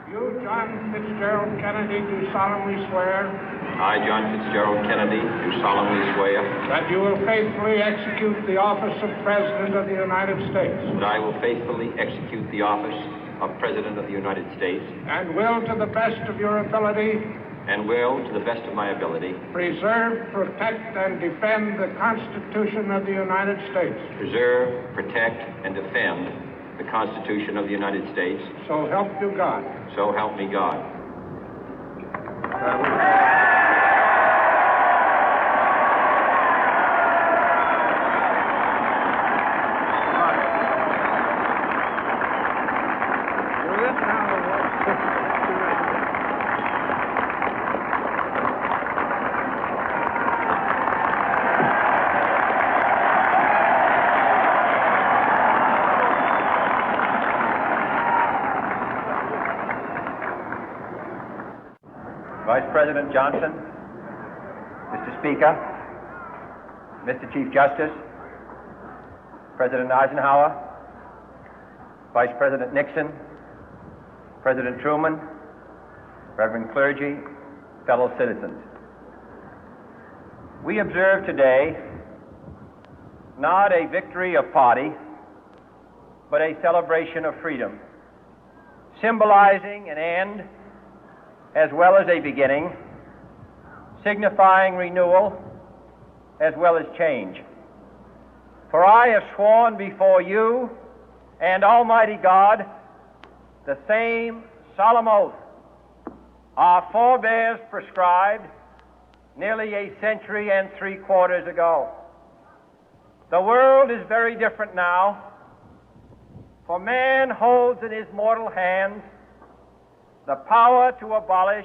You, John Fitzgerald Kennedy, do solemnly swear. I, John Fitzgerald Kennedy, do solemnly swear. That you will faithfully execute the office of President of the United States. That I will faithfully execute the office of President of the United States. And will, to the best of your ability. And will, to the best of my ability. Preserve, protect, and defend the Constitution of the United States. Preserve, protect, and defend the Constitution of the United States. So help you God. So help me God. Vice President Johnson, Mr. Speaker, Mr. Chief Justice, President Eisenhower, Vice President Nixon, President Truman, Reverend clergy, fellow citizens. We observe today not a victory of party, but a celebration of freedom, symbolizing an end as well as a beginning, signifying renewal as well as change. For I have sworn before you and Almighty God the same solemn oath our forebears prescribed nearly a century and 3/4 ago. The world is very different now, for man holds in his mortal hands the power to abolish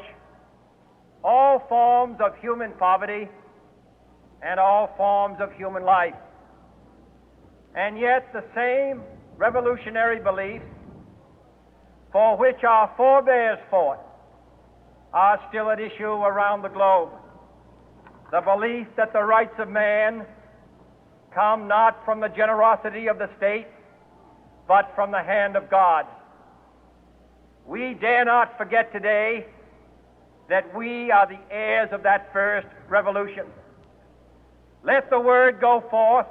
all forms of human poverty and all forms of human life. And yet the same revolutionary beliefs for which our forebears fought are still at issue around the globe. The belief that the rights of man come not from the generosity of the state, but from the hand of God. We dare not forget today that we are the heirs of that first revolution. Let the word go forth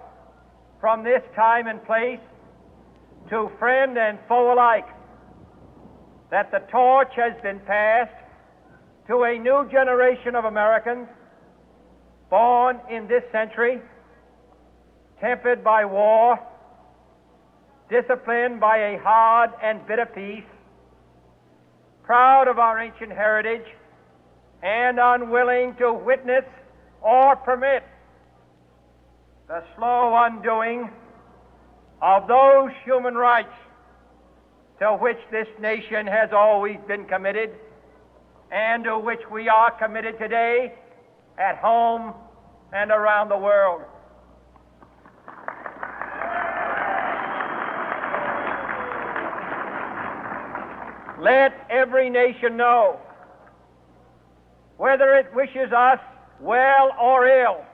from this time and place to friend and foe alike that the torch has been passed to a new generation of Americans born in this century, tempered by war, disciplined by a hard and bitter peace, proud of our ancient heritage, and unwilling to witness or permit the slow undoing of those human rights to which this nation has always been committed and to which we are committed today at home and around the world. Let every nation know, whether it wishes us well or ill,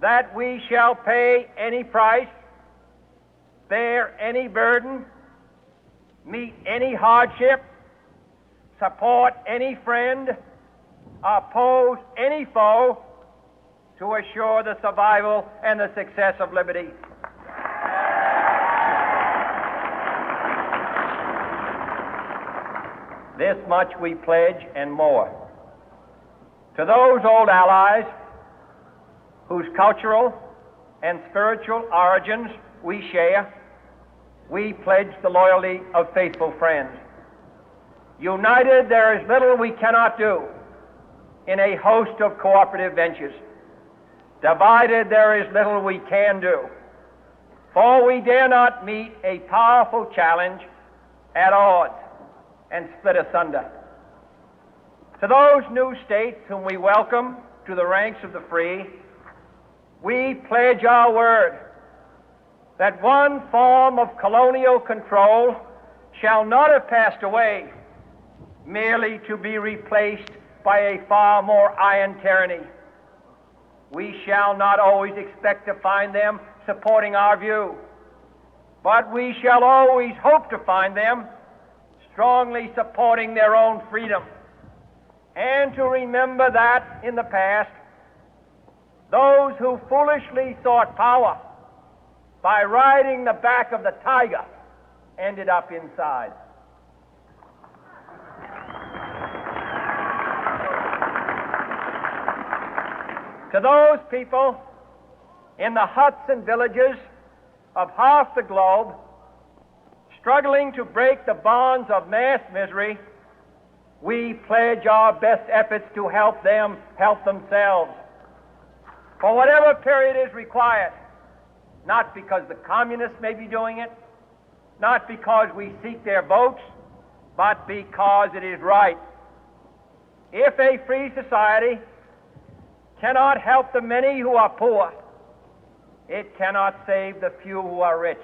that we shall pay any price, bear any burden, meet any hardship, support any friend, oppose any foe to assure the survival and the success of liberty. This much we pledge and more. To those old allies whose cultural and spiritual origins we share, we pledge the loyalty of faithful friends. United, there is little we cannot do in a host of cooperative ventures. Divided, there is little we can do, for we dare not meet a powerful challenge at odds and split asunder. To those new states whom we welcome to the ranks of the free, we pledge our word that one form of colonial control shall not have passed away, merely to be replaced by a far more iron tyranny. We shall not always expect to find them supporting our view, but we shall always hope to find them strongly supporting their own freedom, and to remember that in the past, those who foolishly sought power by riding the back of the tiger ended up inside. To those people in the huts and villages of half the globe struggling to break the bonds of mass misery, we pledge our best efforts to help them help themselves for whatever period is required, not because the communists may be doing it, not because we seek their votes, but because it is right. If a free society cannot help the many who are poor, it cannot save the few who are rich.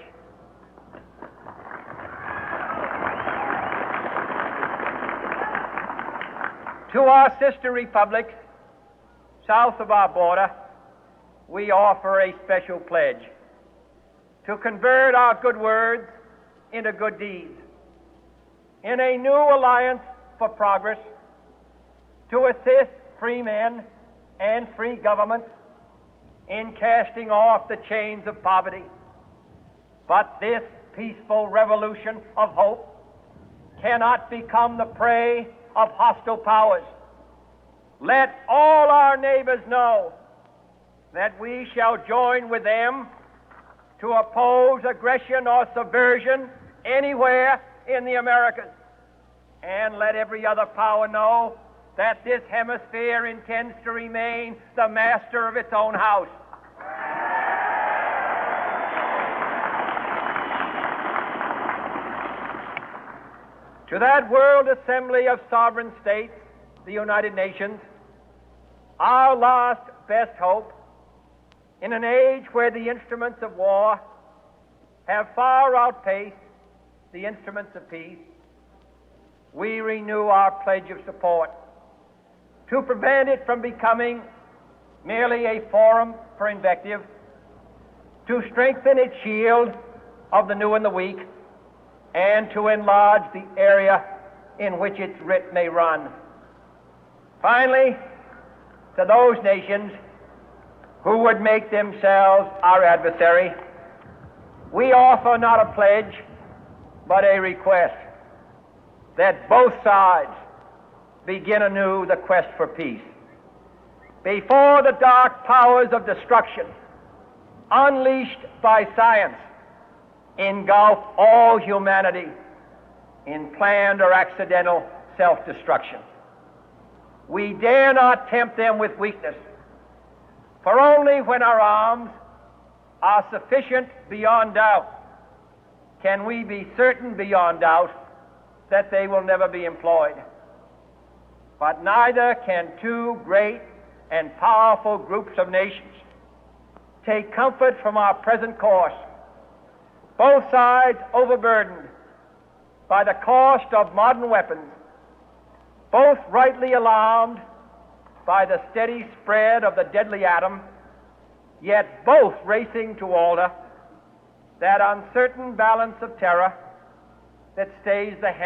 To our sister republics south of our border, we offer a special pledge to convert our good words into good deeds, in a new alliance for progress, to assist free men and free governments in casting off the chains of poverty. But this peaceful revolution of hope cannot become the prey of hostile powers. Let all our neighbors know that we shall join with them to oppose aggression or subversion anywhere in the Americas. And let every other power know that this hemisphere intends to remain the master of its own house. To that World Assembly of Sovereign States, the United Nations, our last best hope, in an age where the instruments of war have far outpaced the instruments of peace, we renew our pledge of support to prevent it from becoming merely a forum for invective, to strengthen its shield of the new and the weak, and to enlarge the area in which its writ may run. Finally, to those nations who would make themselves our adversary, we offer not a pledge, but a request that both sides begin anew the quest for peace. Before the dark powers of destruction, unleashed by science, engulf all humanity in planned or accidental self-destruction, we dare not tempt them with weakness, for only when our arms are sufficient beyond doubt can we be certain beyond doubt that they will never be employed. But neither can two great and powerful groups of nations take comfort from our present course, both sides overburdened by the cost of modern weapons, both rightly alarmed by the steady spread of the deadly atom, yet both racing to alter that uncertain balance of terror that stays the hand